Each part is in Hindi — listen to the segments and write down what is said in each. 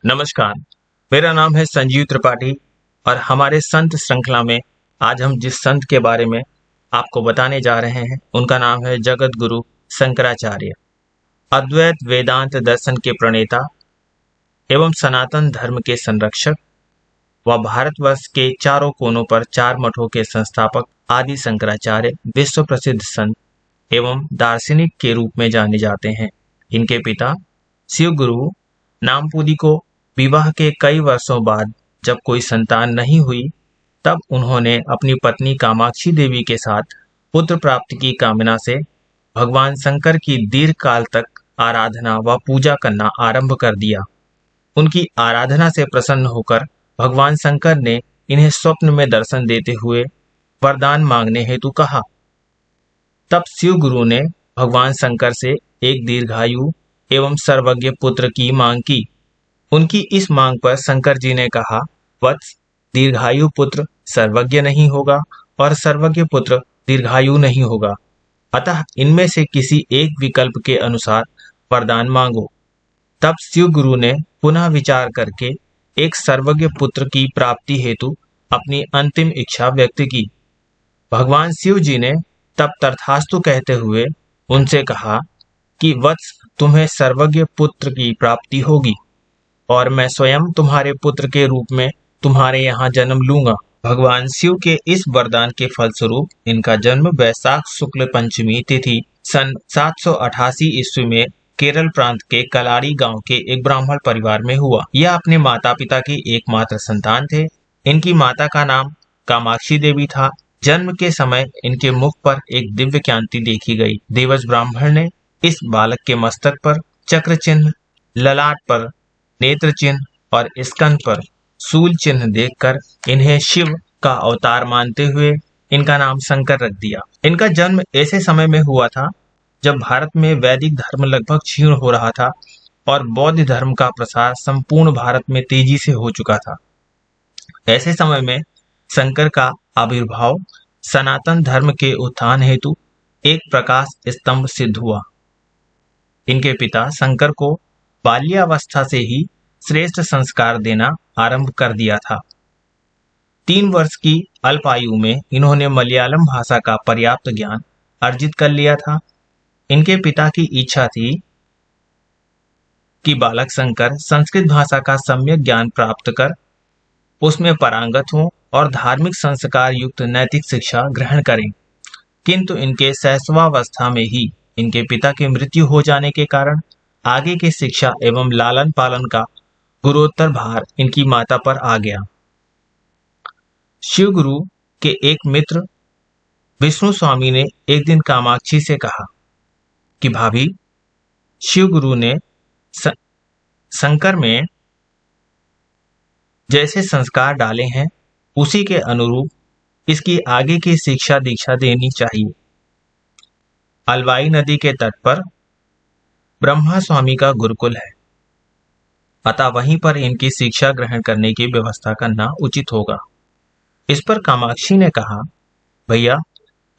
नमस्कार, मेरा नाम है संजीव त्रिपाठी और हमारे संत श्रृंखला में आज हम जिस संत के बारे में आपको बताने जा रहे हैं उनका नाम है जगत गुरु शंकराचार्य। अद्वैत वेदांत दर्शन के प्रणेता एवं सनातन धर्म के संरक्षक व भारतवर्ष के चारों कोनों पर चार मठों के संस्थापक आदि शंकराचार्य विश्व प्रसिद्ध संत एवं दार्शनिक के रूप में जाने जाते हैं। इनके पिता शिव गुरु नामपुदी को विवाह के कई वर्षों बाद जब कोई संतान नहीं हुई तब उन्होंने अपनी पत्नी कामाक्षी देवी के साथ पुत्र प्राप्ति की कामना से भगवान शंकर की दीर्घ काल तक आराधना व पूजा करना आरंभ कर दिया। उनकी आराधना से प्रसन्न होकर भगवान शंकर ने इन्हें स्वप्न में दर्शन देते हुए वरदान मांगने हेतु कहा। तब शिव गुरु ने भगवान शंकर से एक दीर्घायु एवं सर्वज्ञ पुत्र की मांग की। उनकी इस मांग पर शंकर जी ने कहा, वत्स, दीर्घायु पुत्र सर्वज्ञ नहीं होगा और सर्वज्ञ पुत्र दीर्घायु नहीं होगा, अतः इनमें से किसी एक विकल्प के अनुसार वरदान मांगो। तब शिव गुरु ने पुनः विचार करके एक सर्वज्ञ पुत्र की प्राप्ति हेतु अपनी अंतिम इच्छा व्यक्त की। भगवान शिव जी ने तब तथास्तु कहते हुए उनसे कहा कि वत्स, तुम्हें सर्वज्ञ पुत्र की प्राप्ति होगी और मैं स्वयं तुम्हारे पुत्र के रूप में तुम्हारे यहाँ जन्म लूंगा। भगवान शिव के इस वरदान के फलस्वरूप इनका जन्म वैशाख शुक्ल पंचमी तिथि सन 788 ईस्वी में केरल प्रांत के कलारी गांव के एक ब्राह्मण परिवार में हुआ। यह अपने माता पिता की एकमात्र संतान थे। इनकी माता का नाम कामाक्षी देवी था। जन्म के समय इनके मुख पर एक दिव्य कांति देखी गई। देवज ब्राह्मण ने इस बालक के मस्तक पर चक्र चिन्ह, ललाट पर नेत्र चिन्ह और स्कंध पर शूल चिन्ह देखकर इन्हें शिव का अवतार मानते हुए इनका नाम शंकर रख दिया। इनका जन्म ऐसे समय में हुआ था जब भारत में वैदिक धर्म लगभग क्षीण हो रहा था और बौद्ध धर्म का प्रसार संपूर्ण भारत में तेजी से हो चुका था। ऐसे समय में शंकर का आविर्भाव सनातन धर्म के उत्थान हेतु एक प्रकाश स्तंभ सिद्ध हुआ। इनके पिता शंकर को बाल्यावस्था से ही श्रेष्ठ संस्कार देना आरंभ कर दिया था। 3 वर्ष की अल्प आयु में इन्होंने मलयालम भाषा का पर्याप्त ज्ञान अर्जित कर लिया था। इनके पिता की इच्छा थी कि बालक शंकर संस्कृत भाषा का सम्यक ज्ञान प्राप्त कर उसमें पारंगत हो और धार्मिक संस्कार युक्त नैतिक शिक्षा ग्रहण करें, किंतु इनके शैशवावस्था में ही इनके पिता की मृत्यु हो जाने के कारण आगे की शिक्षा एवं लालन पालन का गुरुतर भार इनकी माता पर आ गया। शिव गुरु के एक मित्र विष्णु स्वामी ने एक दिन कामाक्षी से कहा कि भाभी, शिव गुरु ने शंकर में जैसे संस्कार डाले हैं उसी के अनुरूप इसकी आगे की शिक्षा दीक्षा देनी चाहिए। अलवाई नदी के तट पर ब्रह्मा स्वामी का गुरुकुल है, अतः वहीं पर इनकी शिक्षा ग्रहण करने की व्यवस्था करना उचित होगा। इस पर कामाक्षी ने कहा, भैया,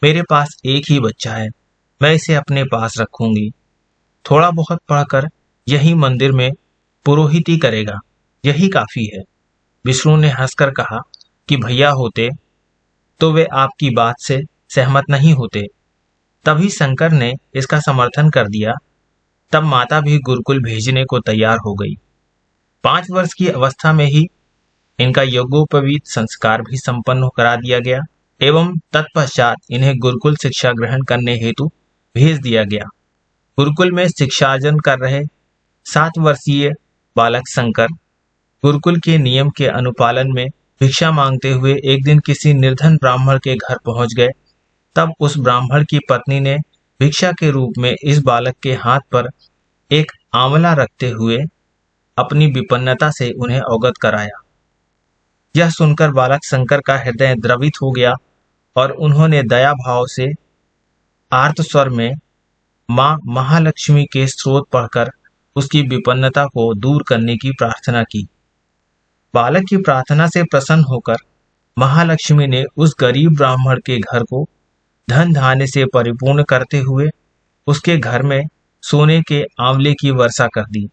मेरे पास एक ही बच्चा है, मैं इसे अपने पास रखूंगी। थोड़ा बहुत पढ़कर यही मंदिर में पुरोहिती करेगा, यही काफी है। विष्णु ने हंसकर कहा कि भैया होते तो वे आपकी बात से सहमत नहीं होते। तभी शंकर ने इसका समर्थन कर दिया। तब माता भी गुरुकुल भेजने को तैयार हो गई। 5 वर्ष की अवस्था में ही इनका यज्ञोपवीत संस्कार भी संपन्न करा दिया गया एवं तत्पश्चात इन्हें गुरुकुल शिक्षा ग्रहण करने हेतु भेज दिया गया। गुरुकुल में शिक्षार्जन कर रहे 7 वर्षीय बालक शंकर गुरुकुल के नियम के अनुपालन में भिक्षा मांगते हुए एक दिन किसी निर्धन ब्राह्मण के घर पहुंच गए। तब उस ब्राह्मण की पत्नी ने भिक्षा के रूप में इस बालक के हाथ पर एक आंवला रखते हुए अपनी विपन्नता से उन्हें अवगत कराया। यह सुनकर बालक शंकर का हृदय द्रवित हो गया और उन्होंने दया भाव से आर्त स्वर में मां महालक्ष्मी के स्त्रोत पढ़कर उसकी विपन्नता को दूर करने की प्रार्थना की। बालक की प्रार्थना से प्रसन्न होकर महालक्ष्मी ने उस गरीब ब्राह्मण के घर को धन धान्य से परिपूर्ण करते हुए उसके घर में सोने के आंवले की वर्षा कर दी।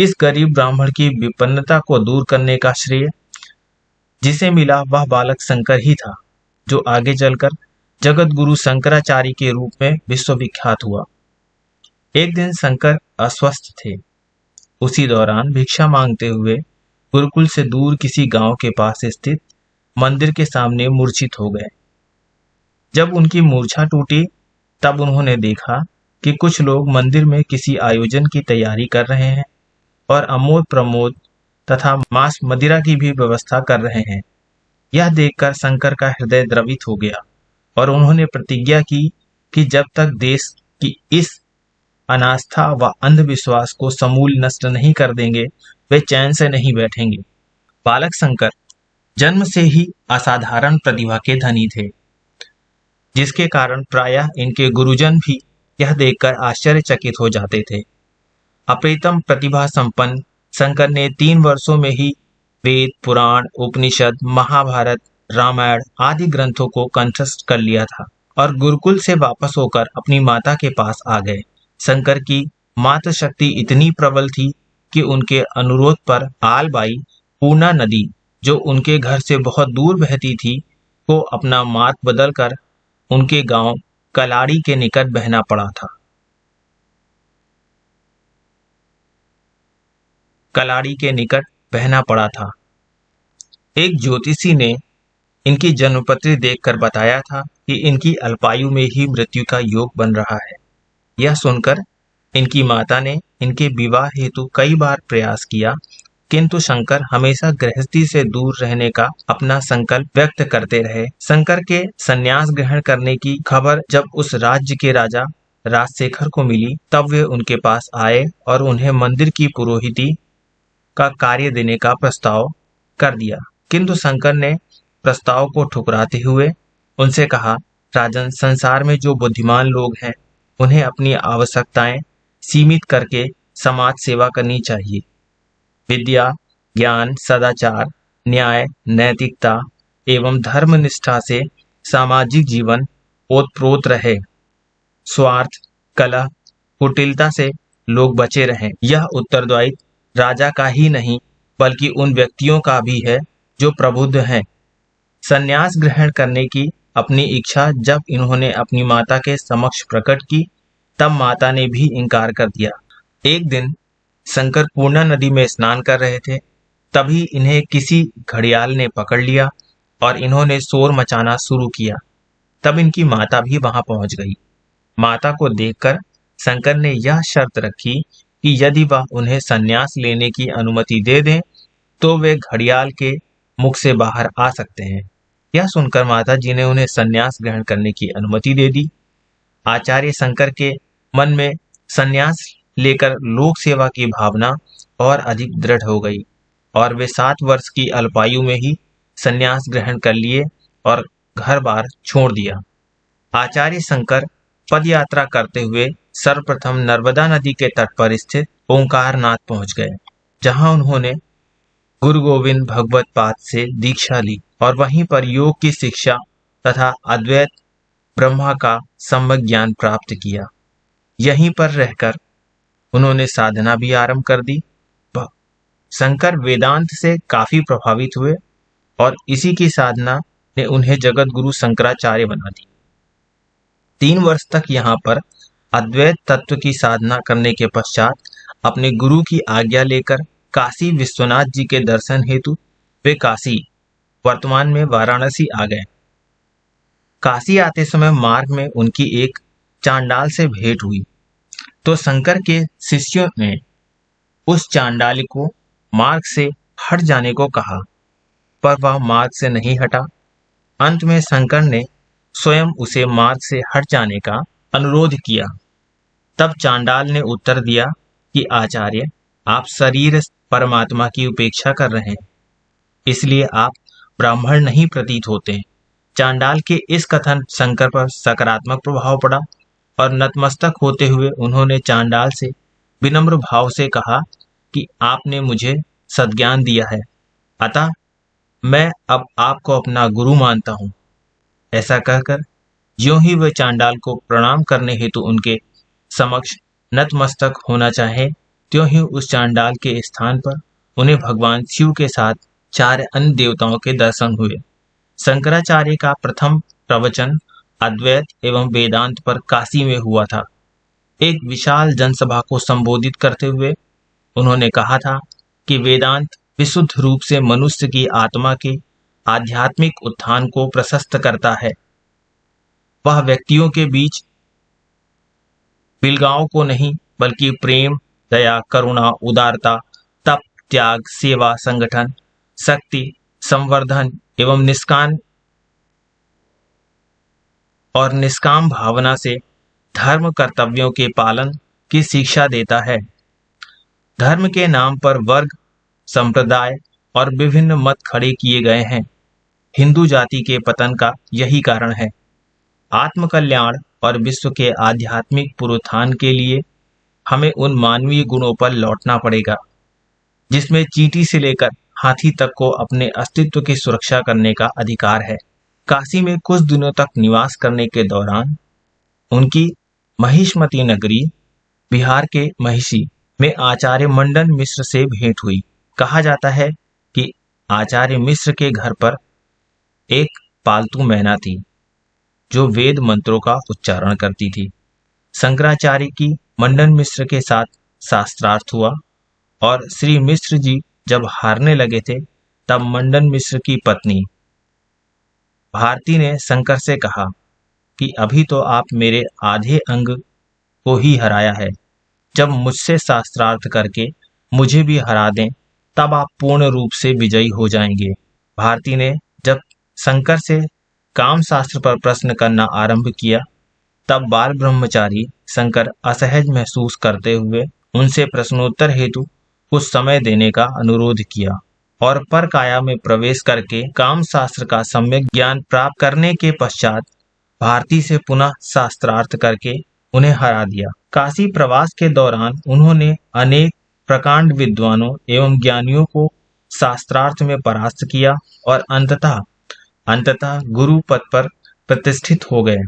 इस गरीब ब्राह्मण की विपन्नता को दूर करने का श्रेय जिसे मिला वह बालक शंकर ही था, जो आगे चलकर जगत गुरु शंकराचार्य के रूप में विश्वविख्यात हुआ। एक दिन शंकर अस्वस्थ थे। उसी दौरान भिक्षा मांगते हुए गुरुकुल से दूर किसी गांव के पास स्थित मंदिर के सामने मूर्छित हो गए। जब उनकी मूर्छा टूटी तब उन्होंने देखा कि कुछ लोग मंदिर में किसी आयोजन की तैयारी कर रहे हैं और अमोद प्रमोद तथा मांस मदिरा की भी व्यवस्था कर रहे हैं। यह देखकर शंकर का हृदय द्रवित हो गया और उन्होंने प्रतिज्ञा की कि जब तक देश की इस अनास्था व अंधविश्वास को समूल नष्ट नहीं कर देंगे वे चैन से नहीं बैठेंगे। बालक शंकर जन्म से ही असाधारण प्रतिभा के धनी थे, जिसके कारण प्रायः इनके गुरुजन भी यह देखकर आश्चर्यचकित हो जाते थे। अप्रितम प्रतिभा संपन्न शंकर ने 3 वर्षों में ही वेद, पुराण, उपनिषद, महाभारत, रामायण आदि ग्रंथों को कंठस्थ कर लिया था और गुरुकुल से वापस होकर अपनी माता के पास आ गए। शंकर की मातृ शक्ति इतनी प्रबल थी कि उनके अनुरोध पर आलबाई पूर्णा नदी, जो उनके घर से बहुत दूर बहती थी, को अपना मार्ग बदलकर उनके गांव कलाड़ी के निकट बहना पड़ा था। कलाड़ी के निकट बहना पड़ा था। एक ज्योतिषी ने इनकी जन्मपत्री देखकर बताया था कि इनकी अल्पायु में ही मृत्यु का योग बन रहा है। यह सुनकर इनकी माता ने इनके विवाह हेतु कई बार प्रयास किया, किंतु शंकर हमेशा गृहस्थी से दूर रहने का अपना संकल्प व्यक्त करते रहे। शंकर के संन्यास ग्रहण करने की खबर जब उस राज्य के राजा राजशेखर को मिली, तब वे उनके पास आए और उन्हें मंदिर की पुरोहिती का कार्य देने का प्रस्ताव कर दिया। किंतु शंकर ने प्रस्ताव को ठुकराते हुए उनसे कहा, राजन, संसार में जो बुद्धिमान लोग हैं उन्हें अपनी आवश्यकताएं सीमित करके समाज सेवा करनी चाहिए। विद्या, ज्ञान, सदाचार, न्याय, नैतिकता एवं धर्मनिष्ठा से सामाजिक जीवन ओतप्रोत रहे। स्वार्थ, कलह, कुटिलता से लोग बचे रहें। यह उत्तरदायित्व राजा का ही नहीं बल्कि उन व्यक्तियों का भी है जो प्रबुद्ध हैं। संन्यास ग्रहण करने की अपनी इच्छा जब इन्होंने अपनी माता के समक्ष प्रकट की, तब माता ने भी इनकार कर दिया। एक दिन शंकर पूर्णा नदी में स्नान कर रहे थे, तभी इन्हें किसी घड़ियाल ने पकड़ लिया और इन्होंने शोर मचाना शुरू किया। तब इनकी माता भी वहां पहुंच गई। माता को देखकर शंकर ने यह शर्त रखी कि यदि वह उन्हें संन्यास लेने की अनुमति दे दें तो वे घड़ियाल के मुख से बाहर आ सकते हैं। यह सुनकर माता जी ने उन्हें संन्यास ग्रहण करने की अनुमति दे दी। आचार्य शंकर के मन में संन्यास लेकर लोक सेवा की भावना और अधिक दृढ़ हो गई और वे 7 वर्ष की अल्पायु में ही संन्यास ग्रहण कर लिए और घर बार छोड़ दिया। आचार्य शंकर पद यात्रा करते हुए सर्वप्रथम नर्मदा नदी के तट पर स्थित ओंकारनाथ पहुंच गए, जहां उन्होंने गुरु गोविंद भगवत पाद से दीक्षा ली और वहीं पर योग की शिक्षा तथा अद्वैत ब्रह्मा का सम्यक ज्ञान प्राप्त किया। यहीं पर रहकर उन्होंने साधना भी आरंभ कर दी। शंकर वेदांत से काफी प्रभावित हुए और इसी की साधना ने उन्हें जगत गुरु शंकराचार्य बना दी। 3 वर्ष तक यहाँ पर अद्वैत तत्व की साधना करने के पश्चात अपने गुरु की आज्ञा लेकर काशी विश्वनाथ जी के दर्शन हेतु वे काशी, वर्तमान में वाराणसी, आ गए। काशी आते समय मार्ग में उनकी एक चांडाल से भेंट हुई, तो शंकर के शिष्यों ने उस चांडाल को मार्ग से हट जाने को कहा, पर वह मार्ग से नहीं हटा। अंत में शंकर ने स्वयं उसे मार्ग से हट जाने का अनुरोध किया। तब चांडाल ने उत्तर दिया कि आचार्य, आप शरीर परमात्मा की उपेक्षा कर रहे हैं, इसलिए आप ब्राह्मण नहीं प्रतीत होते। चांडाल के इस कथन शंकर पर सकारात्मक प्रभाव पड़ा और नतमस्तक होते हुए उन्होंने चांडाल से विनम्र भाव से कहा कि आपने मुझे सद्ज्ञान दिया है, अतः मैं अब आपको अपना गुरु मानता हूँ। ऐसा कहकर ज्यों ही वे चांडाल को प्रणाम करने हेतु उनके समक्ष नतमस्तक होना चाहे, त्यों ही उस चांडाल के स्थान पर उन्हें भगवान शिव के साथ 4 अन्य देवताओं के दर्शन हुए। शंकराचार्य का प्रथम प्रवचन अद्वैत एवं वेदांत पर काशी में हुआ था। एक विशाल जनसभा को संबोधित करते हुए उन्होंने कहा था कि वेदांत विशुद्ध रूप से मनुष्य की आत्मा के आध्यात्मिक उत्थान को प्रशस्त करता है। वह व्यक्तियों के बीच बिलगांव को नहीं, बल्कि प्रेम, दया, करुणा, उदारता, तप, त्याग, सेवा, संगठन, शक्ति, संवर्धन एवं निष्काम भावना से धर्म कर्तव्यों के पालन की शिक्षा देता है। धर्म के नाम पर वर्ग, संप्रदाय और विभिन्न मत खड़े किए गए हैं। हिंदू जाति के पतन का यही कारण है। आत्मकल्याण और विश्व के आध्यात्मिक पुनरुत्थान के लिए हमें उन मानवीय गुणों पर लौटना पड़ेगा जिसमें चींटी से लेकर हाथी तक को अपने अस्तित्व की सुरक्षा करने का अधिकार है। काशी में कुछ दिनों तक निवास करने के दौरान उनकी महिष्मती नगरी बिहार के महिषी में आचार्य मंडन मिश्र से भेंट हुई। कहा जाता है कि आचार्य मिश्र के घर पर एक पालतू मैना थी जो वेद मंत्रों का उच्चारण करती थी। शंकराचार्य की मंडन मिश्र के साथ शास्त्रार्थ हुआ और श्री मिश्र जी जब हारने लगे थे तब मंडन मिश्र की पत्नी भारती ने शंकर से कहा कि अभी तो आप मेरे आधे अंग को ही हराया है, जब मुझसे शास्त्रार्थ करके मुझे भी हरा दें तब आप पूर्ण रूप से विजयी हो जाएंगे। भारती ने जब शंकर से काम शास्त्र पर प्रश्न करना आरंभ किया तब बाल ब्रह्मचारी शंकर असहज महसूस करते हुए उनसे प्रश्नोत्तर हेतु कुछ समय देने का अनुरोध किया और पर काया में प्रवेश करके काम शास्त्र का सम्यक ज्ञान प्राप्त करने के पश्चात भारती से पुनः शास्त्रार्थ करके उन्हें हरा दिया। काशी प्रवास के दौरान उन्होंने अनेक प्रकांड विद्वानों एवं ज्ञानियों को शास्त्रार्थ में परास्त किया और अंततः गुरु पद पर प्रतिष्ठित हो गए।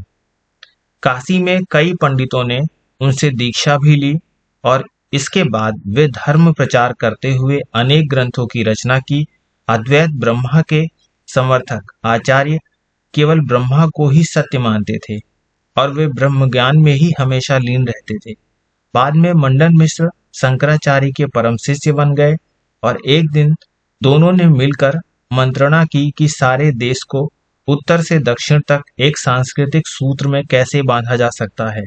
काशी में कई पंडितों ने उनसे दीक्षा भी ली और इसके बाद वे धर्म प्रचार करते हुए अनेक ग्रंथों की रचना की। अद्वैत ब्रह्मा के समर्थक आचार्य केवल ब्रह्मा को ही सत्य मानते थे और वे ब्रह्म ज्ञान में ही हमेशा लीन रहते थे। बाद में मंडन मिश्र शंकराचार्य के परम शिष्य बन गए और एक दिन दोनों ने मिलकर मंत्रणा की कि सारे देश को उत्तर से दक्षिण तक एक सांस्कृतिक सूत्र में कैसे बांधा जा सकता है।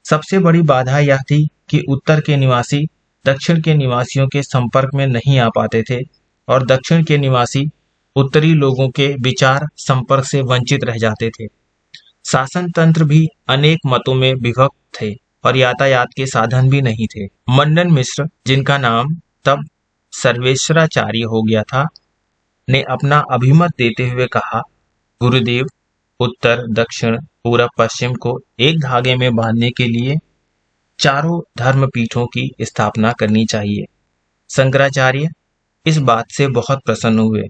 सबसे बड़ी बाधा यह थी कि उत्तर के निवासी दक्षिण के निवासियों के संपर्क में नहीं आ पाते थे और दक्षिण के निवासी उत्तरी लोगों के विचार संपर्क से वंचित रह जाते थे। शासन तंत्र भी अनेक मतों में विभक्त थे और यातायात के साधन भी नहीं थे। मंडन मिश्र, जिनका नाम तब सर्वेश्वराचार्य हो गया था, ने अपना अभिमत देते हुए कहा, गुरुदेव, उत्तर, दक्षिण, पूरब, पश्चिम को एक धागे में बांधने के लिए चारों धर्मपीठों की स्थापना करनी चाहिए। शंकराचार्य इस बात से बहुत प्रसन्न हुए।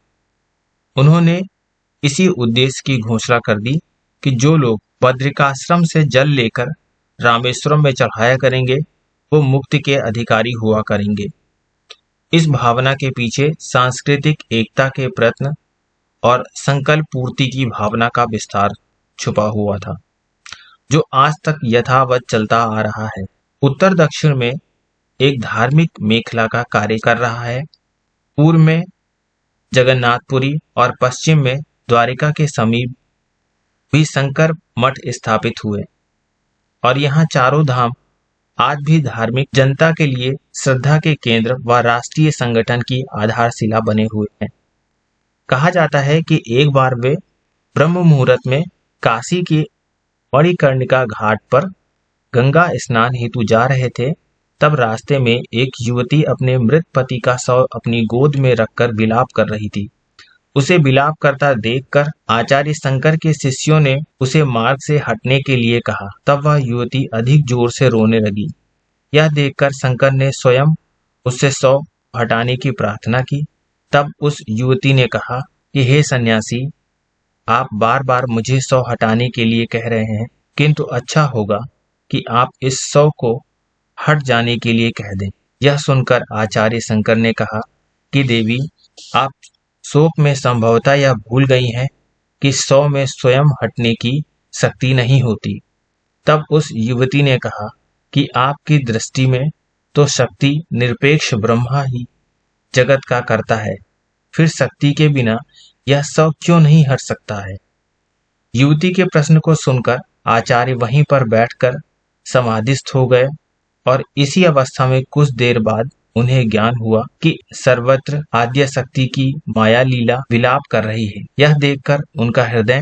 उन्होंने इसी उद्देश्य की घोषणा कर दी कि जो लोग बद्रिकाश्रम से जल लेकर रामेश्वरम में चढ़ाया करेंगे वो मुक्ति के अधिकारी हुआ करेंगे। इस भावना के पीछे सांस्कृतिक एकता के प्रयत्न और संकल्प पूर्ति की भावना का विस्तार छुपा हुआ था, जो आज तक यथावत चलता आ रहा है। उत्तर दक्षिण में एक धार्मिक मेखला का कार्य कर रहा है। पूर्व में जगन्नाथपुरी और पश्चिम में द्वारिका के समीप भी शंकर मठ स्थापित हुए और यहाँ चारों धाम आज भी धार्मिक जनता के लिए श्रद्धा के केंद्र व राष्ट्रीय संगठन की आधारशिला बने हुए हैं। कहा जाता है कि एक बार वे ब्रह्म मुहूर्त में काशी के मणिकर्णिका घाट पर गंगा स्नान हेतु जा रहे थे, तब रास्ते में एक युवती अपने मृत पति का शव अपनी गोद में रखकर विलाप कर रही थी। उसे विलाप करता देखकर आचार्य शंकर के शिष्यों ने उसे मार्ग से हटने के लिए कहा। तब वह युवती अधिक जोर से रोने लगी। यह देखकर शंकर ने स्वयं उससे शव हटाने की प्रार्थना की। तब उस युवती ने कहा कि हे सन्यासी, आप बार बार मुझे शव हटाने के लिए कह रहे हैं, किंतु अच्छा होगा कि आप इस शव को हट जाने के लिए कह दें। यह सुनकर आचार्य शंकर ने कहा कि देवी, आप शोक में संभवतः यह भूल गई हैं कि 100 में स्वयं हटने की शक्ति नहीं होती। तब उस युवती ने कहा कि आपकी दृष्टि में तो शक्ति निरपेक्ष ब्रह्मा ही जगत का करता है, फिर शक्ति के बिना यह 100 क्यों नहीं हट सकता है? युवती के प्रश्न को सुनकर आचार्य वहीं पर बैठकर समाधिस्थ हो गए और इसी अवस्था में कुछ देर बाद उन्हें ज्ञान हुआ कि सर्वत्र आद्य शक्ति की माया लीला विलाप कर रही है। यह देखकर उनका हृदय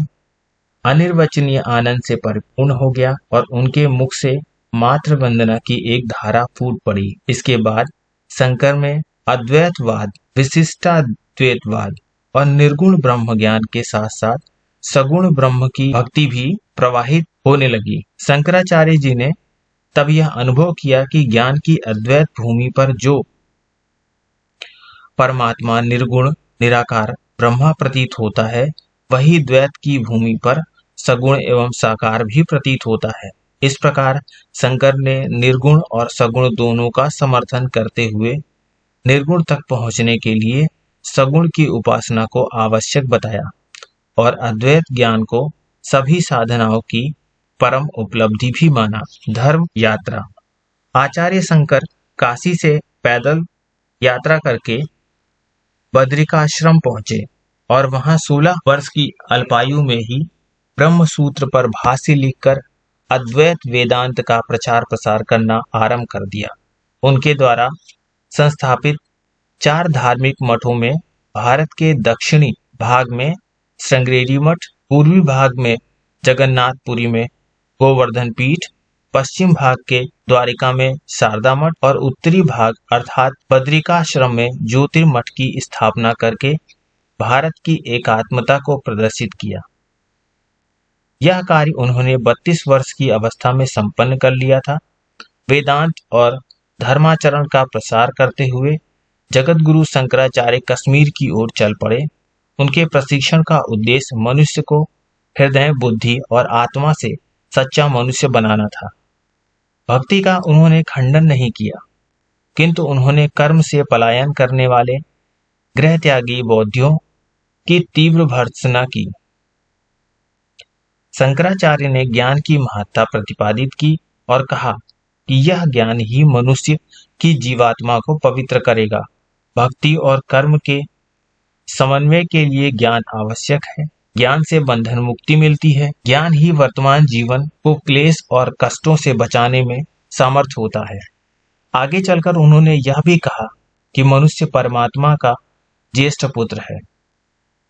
अनिर्वचनीय आनंद से परिपूर्ण हो गया और उनके मुख से मात्र वंदना की एक धारा फूट पड़ी। इसके बाद शंकर में अद्वैतवाद, विशिष्टाद्वैतवाद और निर्गुण ब्रह्म ज्ञान के साथ साथ सगुण ब्रह्म की भक्ति भी प्रवाहित होने लगी। शंकराचार्य जी ने तब यह अनुभव किया कि ज्ञान की अद्वैत भूमि पर जो परमात्मा निर्गुण निराकार ब्रह्मा प्रतीत होता है, वही द्वैत की भूमि पर सगुण एवं साकार भी प्रतीत होता है। इस प्रकार शंकर ने निर्गुण और सगुण दोनों का समर्थन करते हुए निर्गुण तक पहुंचने के लिए सगुण की उपासना को आवश्यक बताया और अद्वैत ज्ञान को सभी साधनाओं की परम उपलब्धि भी माना। धर्म यात्रा। आचार्य शंकर काशी से पैदल यात्रा करके बद्रिकाश्रम पहुंचे और वहां 16 वर्ष की अल्पायु में ही ब्रह्म सूत्र पर भाष्य लिखकर अद्वैत वेदांत का प्रचार प्रसार करना आरंभ कर दिया। उनके द्वारा संस्थापित 4 धार्मिक मठों में भारत के दक्षिणी भाग में श्रृंगेरी मठ, पूर्वी भाग में जगन्नाथपुरी में गोवर्धन पीठ, पश्चिम भाग के द्वारिका में शारदा मठ और उत्तरी भाग अर्थात बद्रिकाश्रम में ज्योतिर्मठ की स्थापना करके भारत की एकात्मता को प्रदर्शित किया। यह कार्य उन्होंने 32 वर्ष की अवस्था में संपन्न कर लिया था। वेदांत और धर्माचरण का प्रसार करते हुए जगत गुरु शंकराचार्य कश्मीर की ओर चल पड़े। उनके प्रशिक्षण का उद्देश्य मनुष्य को हृदय, बुद्धि और आत्मा से सच्चा मनुष्य बनाना था। भक्ति का उन्होंने खंडन नहीं किया, किंतु उन्होंने कर्म से पलायन करने वाले गृह त्यागी बौद्धियों की तीव्र भर्त्सना की। शंकराचार्य ने ज्ञान की महत्ता प्रतिपादित की और कहा कि यह ज्ञान ही मनुष्य की जीवात्मा को पवित्र करेगा। भक्ति और कर्म के समन्वय के लिए ज्ञान आवश्यक है। ज्ञान से बंधन मुक्ति मिलती है। ज्ञान ही वर्तमान जीवन को क्लेश और कष्टों से बचाने में समर्थ होता है। आगे चलकर उन्होंने यह भी कहा कि मनुष्य परमात्मा का ज्येष्ठ पुत्र है।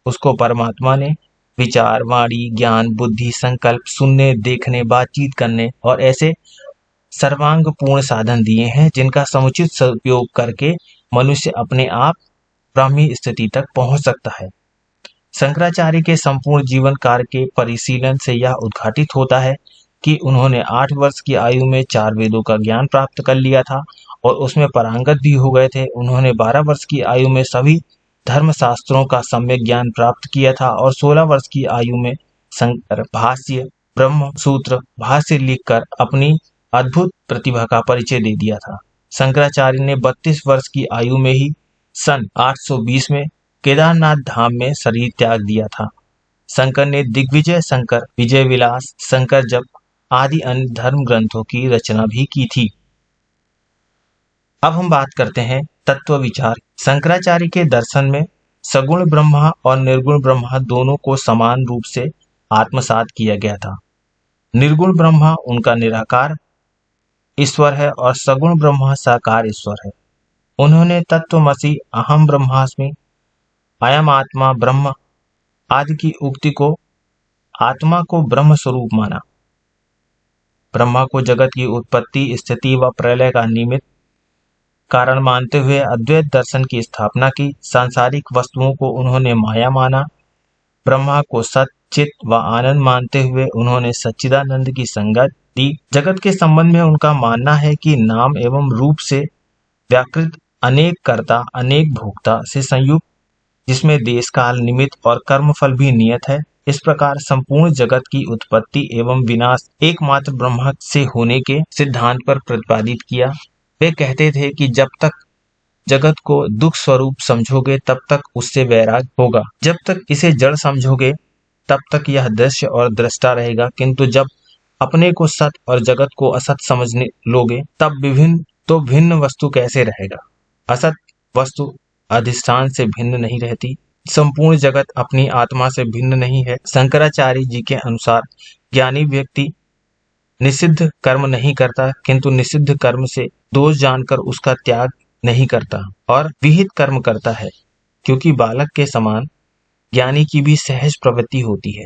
उसको परमात्मा ने विचार, वाणी, ज्ञान, बुद्धि, संकल्प, सुनने, देखने, बातचीत करने और ऐसे सर्वांग पूर्ण साधन दिए हैं जिनका समुचित सदुपयोग करके मनुष्य अपने आप ब्राह्मी स्थिति तक पहुंच सकता है। शंकराचार्य के संपूर्ण जीवन कार्य के परिशीलन से यह उद्घाटित होता है कि उन्होंने 8 वर्ष की आयु में 4 वेदों का ज्ञान प्राप्त कर लिया था और उसमें पारंगत भी हो गए थे। उन्होंने 12 वर्ष की आयु में सभी धर्मशास्त्रों का सम्यक ज्ञान प्राप्त किया था और 16 वर्ष की आयु में शंकर भाष्य, ब्रह्म सूत्र भाष्य लिखकर अपनी अद्भुत प्रतिभा का परिचय दे दिया था। शंकराचार्य ने 32 वर्ष की आयु में ही सन 820 में केदारनाथ धाम में शरीर त्याग दिया था। शंकर ने दिग्विजय शंकर, विजय विलास, शंकर जप आदि अन्य धर्म ग्रंथों की रचना भी की थी। अब हम बात करते हैं तत्व विचार। शंकराचार्य के दर्शन में सगुण ब्रह्मा और निर्गुण ब्रह्मा दोनों को समान रूप से आत्मसात किया गया था। निर्गुण ब्रह्मा उनका निराकार ईश्वर है और सगुण ब्रह्मा साकार ईश्वर है। उन्होंने तत्वमसि, अहम ब्रह्मास्मि, अयम आत्मा ब्रह्म आदि की उक्ति को आत्मा को ब्रह्म स्वरूप माना। ब्रह्मा को जगत की उत्पत्ति, स्थिति व प्रलय का निमित्त कारण मानते हुए अद्वैत दर्शन की स्थापना की। सांसारिक वस्तुओं को उन्होंने माया माना। ब्रह्मा को सत, चित व आनंद मानते हुए उन्होंने सच्चिदानंद की संगत दी। जगत के संबंध में उनका मानना है कि नाम एवं रूप से व्याकृत अनेक कर्ता, अनेक भोक्ता से संयुक्त, जिसमें देश काल, निमित्त और कर्मफल भी नियत है। इस प्रकार संपूर्ण जगत की उत्पत्ति एवं विनाश एकमात्र ब्रह्मा से होने के सिद्धांत पर प्रतिपादित किया। वे कहते थे कि जब तक जगत को दुख स्वरूप समझोगे तब तक उससे वैराग होगा, जब तक इसे जड़ समझोगे तब तक यह दृश्य और दृष्टा रहेगा, किंतु जब अपने को सत और जगत को असत समझने लोगे तब भिन्न वस्तु कैसे रहेगा। असत वस्तु अधिष्ठान से भिन्न नहीं रहती, संपूर्ण जगत अपनी आत्मा से भिन्न नहीं है। शंकराचार्य जी के अनुसार ज्ञानी व्यक्ति निषिद्ध कर्म नहीं करता, किंतु निषिद्ध कर्म से दोष जानकर उसका त्याग नहीं करता और विहित कर्म करता है, क्योंकि बालक के समान ज्ञानी की भी सहज प्रवृत्ति होती है।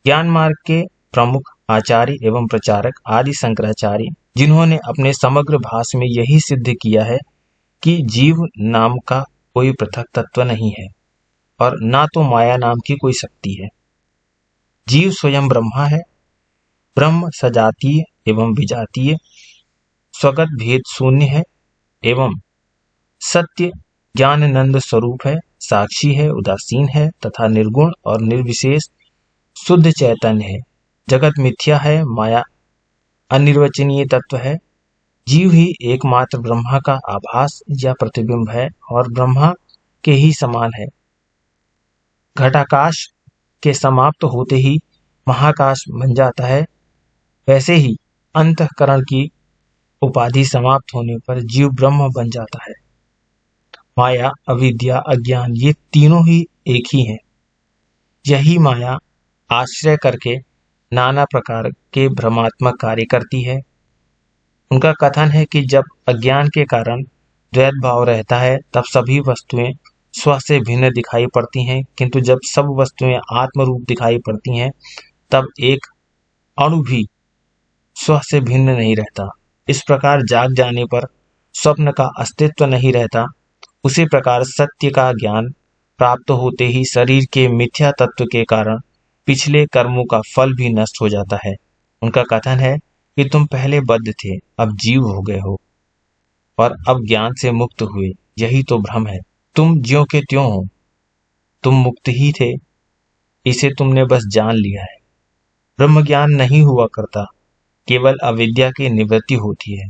ज्ञान मार्ग के प्रमुख आचार्य एवं प्रचारक आदि शंकराचार्य, जिन्होंने अपने समग्र भाष्य में यही सिद्ध किया है कि जीव नाम का कोई पृथक तत्व नहीं है और ना तो माया नाम की कोई शक्ति है। जीव स्वयं ब्रह्मा है। ब्रह्म सजातीय एवं विजातीय, स्वगत भेद शून्य है एवं सत्य ज्ञाननंद स्वरूप है, साक्षी है, उदासीन है तथा निर्गुण और निर्विशेष शुद्ध चैतन्य है। जगत मिथ्या है, माया अनिर्वचनीय तत्व है। जीव ही एकमात्र ब्रह्मा का आभास या प्रतिबिंब है और ब्रह्मा के ही समान है। घटाकाश के समाप्त होते ही महाकाश बन जाता है, वैसे ही अंतःकरण की उपाधि समाप्त होने पर जीव ब्रह्म बन जाता है। माया, अविद्या, अज्ञान ये तीनों ही एक ही हैं। यही माया आश्रय करके नाना प्रकार के भ्रमात्मक कार्य करती है। उनका कथन है कि जब अज्ञान के कारण द्वैत भाव रहता है तब सभी वस्तुएं स्व से भिन्न दिखाई पड़ती हैं, किंतु जब सब वस्तुएं आत्म रूप दिखाई पड़ती हैं तब एक अणु भी स्व से भिन्न नहीं रहता। इस प्रकार जाग जाने पर स्वप्न का अस्तित्व नहीं रहता। उसी प्रकार सत्य का ज्ञान प्राप्त होते ही शरीर के मिथ्या तत्व के कारण पिछले कर्मों का फल भी नष्ट हो जाता है। उनका कथन है कि तुम पहले बद्ध थे, अब जीव हो गए हो और अब ज्ञान से मुक्त हुए, यही तो भ्रम है। तुम ज्यों के त्यों हो, तुम मुक्त ही थे, इसे तुमने बस जान लिया है। ब्रह्म ज्ञान नहीं हुआ करता, केवल अविद्या की निवृत्ति होती है।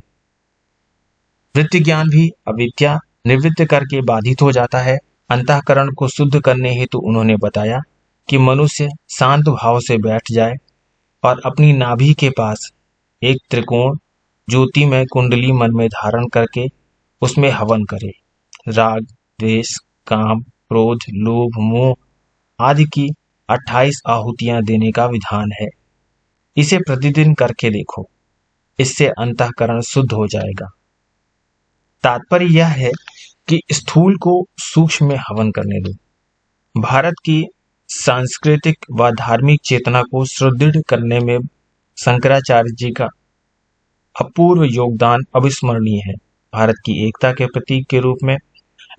वृत्ति ज्ञान भी अविद्या निवृत्त करके बाधित हो जाता है। अंतःकरण को शुद्ध करने हेतु उन्होंने बताया कि मनुष्य शांत भाव से बैठ जाए और अपनी नाभि के पास एक त्रिकोण ज्योतिमय कुंडली मन में धारण करके उसमें हवन करे। राग, द्वेष, काम, क्रोध, लोभ, मोह आदि की 28 आहुतियां देने का विधान है। इसे प्रतिदिन करके देखो, इससे अंतःकरण शुद्ध हो जाएगा। तात्पर्य यह है कि स्थूल को सूक्ष्म में हवन करने दो। भारत की सांस्कृतिक व धार्मिक चेतना को सुदृढ़ करने में शंकराचार्य जी का अपूर्व योगदान अविस्मरणीय है। भारत की एकता के प्रतीक के रूप में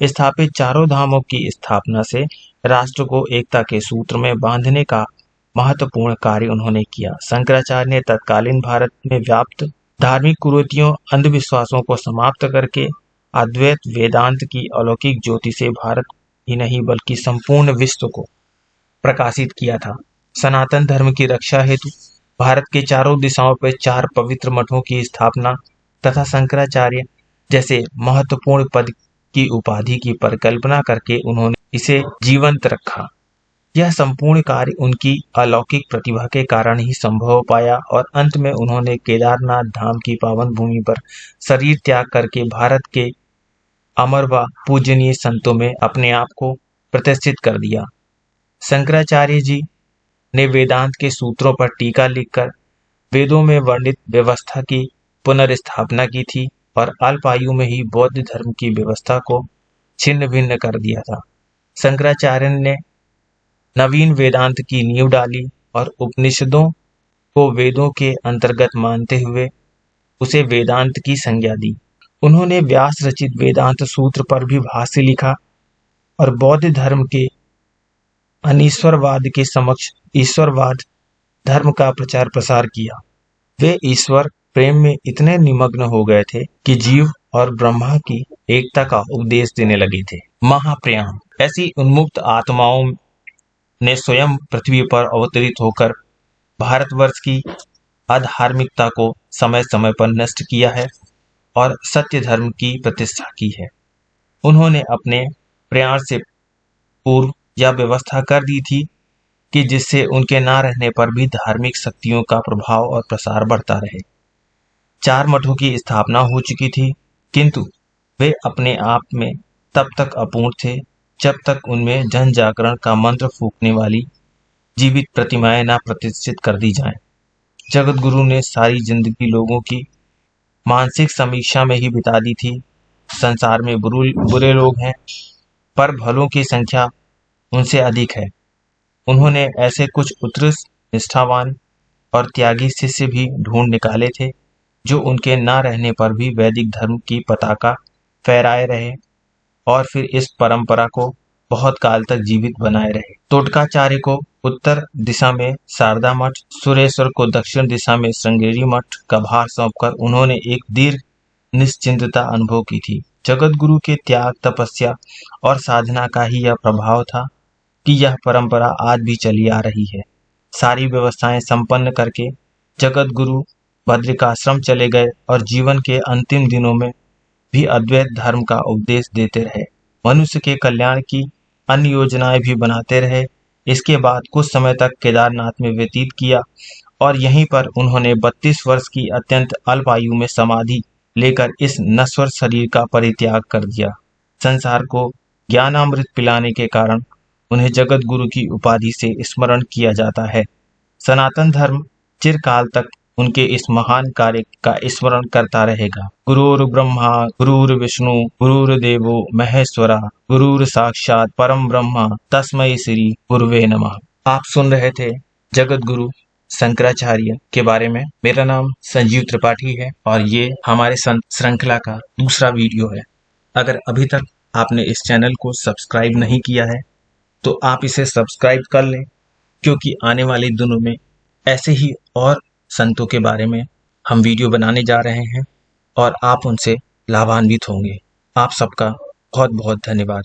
स्थापित चारों धामों की स्थापना से राष्ट्र को एकता के सूत्र में बांधने का महत्वपूर्ण कार्य उन्होंने किया। शंकराचार्य ने तत्कालीन भारत में व्याप्त धार्मिक कुरीतियों, अंधविश्वासों को समाप्त करके अद्वैत वेदांत की अलौकिक ज्योति से भारत ही नहीं बल्कि संपूर्ण विश्व को प्रकाशित किया था। सनातन धर्म की रक्षा हेतु भारत के चारों दिशाओं पर 4 पवित्र मठों की स्थापना तथा शंकराचार्य जैसे महत्वपूर्ण पद की उपाधि की परिकल्पना करके उन्होंने इसे जीवंत रखा। यह संपूर्ण कार्य उनकी अलौकिक प्रतिभा के कारण ही संभव हो पाया और अंत में उन्होंने केदारनाथ धाम की पावन भूमि पर शरीर त्याग करके भारत के अमर व पूजनीय संतों में अपने आप को प्रतिष्ठित कर दिया। शंकराचार्य जी ने वेदांत के सूत्रों पर टीका लिखकर वेदों में वर्णित व्यवस्था की पुनर्स्थापना की थी और अल्प आयु में ही बौद्ध धर्म की व्यवस्था को छिन्न भिन्न कर दिया था। शंकराचार्य ने नवीन वेदांत की नींव डाली और उपनिषदों को वेदों के अंतर्गत मानते हुए उसे वेदांत की संज्ञा दी। उन्होंने व्यास रचित वेदांत सूत्र पर भी भाष्य लिखा और बौद्ध धर्म के अनीश्वरवाद के समक्ष ईश्वरवाद धर्म का प्रचार प्रसार किया। वे ईश्वर प्रेम में इतने निमग्न हो गए थे कि जीव और ब्रह्मा की एकता का उपदेश देने लगे थे। महाप्रयाण ऐसी उन्मुक्त आत्माओं ने स्वयं पृथ्वी पर अवतरित होकर भारतवर्ष की अधार्मिकता को समय समय पर नष्ट किया है। और सत्य धर्म की प्रतिष्ठा की है। उन्होंने अपने प्रयाण से पूर्व यह व्यवस्था कर दी थी कि जिससे उनके ना रहने पर भी धार्मिक शक्तियों का प्रभाव और प्रसार बढ़ता रहे। 4 मठों की स्थापना हो चुकी थी, किंतु वे अपने आप में तब तक अपूर्ण थे जब तक उनमें जन जागरण का मंत्र फूंकने वाली जीवित प्रतिमाएं न प्रतिष्ठित कर दी जाएं। जगत गुरु ने सारी जिंदगी लोगों की मानसिक समीक्षा में ही बिता दी थी। संसार में बुरे लोग हैं, पर भलों की संख्या उनसे अधिक है। उन्होंने ऐसे कुछ उत्कृष्ट, निष्ठावान और त्यागी शिष्य भी ढूंढ निकाले थे जो उनके ना रहने पर भी वैदिक धर्म की पताका फहराए रहे और फिर इस परंपरा को बहुत काल तक जीवित बनाए रहे। तोटकाचार्य को उत्तर दिशा में शारदा मठ, सुरेश्वर को दक्षिण दिशा में श्रृंगेरी मठ का भार सौंपकर उन्होंने एक दीर्घ निश्चिंतता अनुभव की थी। जगत गुरु के त्याग, तपस्या और साधना का ही यह प्रभाव था कि यह परंपरा आज भी चली आ रही है। सारी व्यवस्थाएं संपन्न करके जगत गुरु बद्रिकाश्रम चले गए और जीवन के अंतिम दिनों में भी अद्वैत धर्म का उपदेश देते रहे। मनुष्य के कल्याण की अन्य योजनाएं भी बनाते रहे। इसके बाद कुछ समय तक केदारनाथ में व्यतीत किया और यहीं पर उन्होंने 32 वर्ष की अत्यंत अल्प आयु में समाधि लेकर इस नश्वर शरीर का परित्याग कर दिया। संसार को ज्ञानामृत पिलाने के कारण उन्हें जगत गुरु की उपाधि से स्मरण किया जाता है। सनातन धर्म चिरकाल तक उनके इस महान कार्य का स्मरण करता रहेगा। गुरुर् ब्रह्मा गुरुर्विष्णु गुरुर्देवो महेश्वरा गुरुर् साक्षात परम ब्रह्मा तस्मै श्री गुरुवे नमः। आप सुन रहे थे जगत गुरु शंकराचार्य के बारे में। मेरा नाम संजीव त्रिपाठी है और ये हमारे संत श्रृंखला का दूसरा वीडियो है। अगर अभी तक आपने इस चैनल को सब्सक्राइब नहीं किया है तो आप इसे सब्सक्राइब कर लें, क्योंकि आने वाले दिनों में ऐसे ही और संतों के बारे में हम वीडियो बनाने जा रहे हैं और आप उनसे लाभान्वित होंगे। आप सबका बहुत बहुत धन्यवाद।